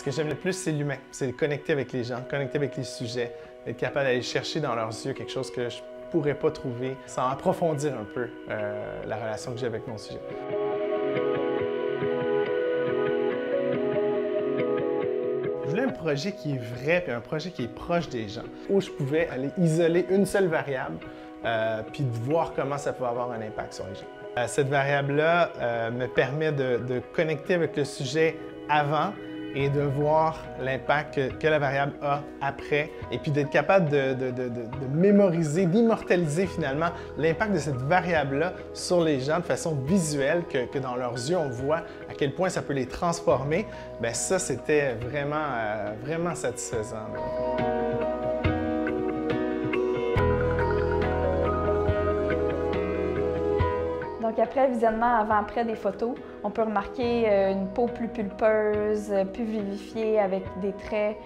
Ce que j'aime le plus, c'est l'humain. C'est de connecter avec les gens, connecter avec les sujets, être capable d'aller chercher dans leurs yeux quelque chose que je ne pourrais pas trouver sans approfondir un peu la relation que j'ai avec mon sujet. Je voulais un projet qui est vrai, puis un projet qui est proche des gens, où je pouvais aller isoler une seule variable, puis de voir comment ça peut avoir un impact sur les gens. Cette variable-là me permet de connecter avec le sujet avant et de voir l'impact que la variable a après, et puis d'être capable de mémoriser, d'immortaliser finalement l'impact de cette variable-là sur les gens de façon visuelle, que dans leurs yeux on voit à quel point ça peut les transformer. Bien ça, c'était vraiment satisfaisant. Donc après visionnement avant-après des photos, on peut remarquer une peau plus pulpeuse, plus vivifiée avec des traits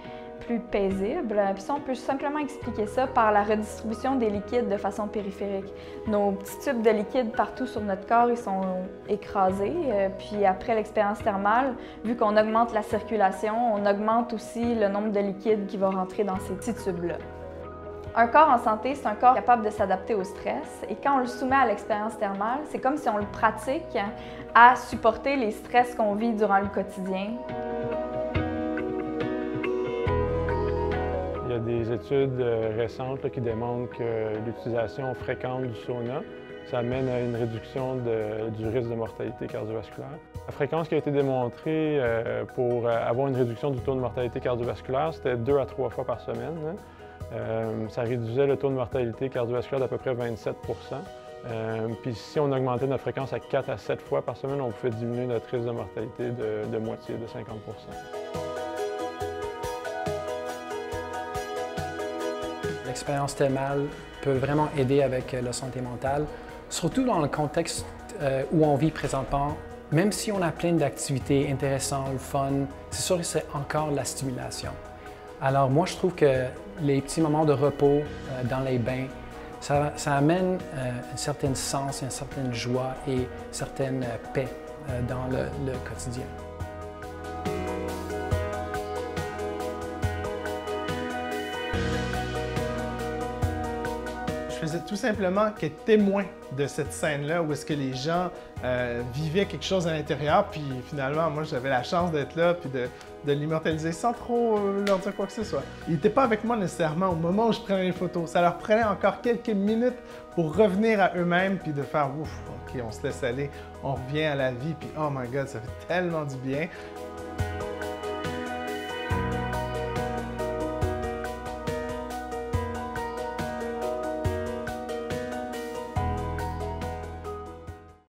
plus paisibles. Puis ça, on peut simplement expliquer ça par la redistribution des liquides de façon périphérique. Nos petits tubes de liquide partout sur notre corps, ils sont écrasés. Puis après l'expérience thermale, vu qu'on augmente la circulation, on augmente aussi le nombre de liquide qui va rentrer dans ces petits tubes-là. Un corps en santé, c'est un corps capable de s'adapter au stress, et quand on le soumet à l'expérience thermale, c'est comme si on le pratique à supporter les stress qu'on vit durant le quotidien. Il y a des études récentes qui démontrent que l'utilisation fréquente du sauna, ça amène à une réduction du risque de mortalité cardiovasculaire. La fréquence qui a été démontrée pour avoir une réduction du taux de mortalité cardiovasculaire, c'était 2 à 3 fois par semaine. Ça réduisait le taux de mortalité cardiovasculaire d'à peu près 27 Puis si on augmentait notre fréquence à 4 à 7 fois par semaine, on pouvait diminuer notre risque de mortalité de moitié, de 50 L'expérience thermale peut vraiment aider avec la santé mentale, surtout dans le contexte où on vit présentement. Même si on a plein d'activités intéressantes, fun, c'est sûr que c'est encore la stimulation. Alors moi, je trouve que les petits moments de repos dans les bains, ça amène un certain sens, une certaine joie et une certaine paix dans le quotidien. Je faisais tout simplement qu'être témoin de cette scène-là où est-ce que les gens vivaient quelque chose à l'intérieur, puis finalement, moi, j'avais la chance d'être là, puis de l'immortaliser sans trop leur dire quoi que ce soit. Ils n'étaient pas avec moi nécessairement au moment où je prenais les photos. Ça leur prenait encore quelques minutes pour revenir à eux-mêmes, puis de faire « Ouf, OK, on se laisse aller, on revient à la vie, puis oh my God, ça fait tellement du bien ».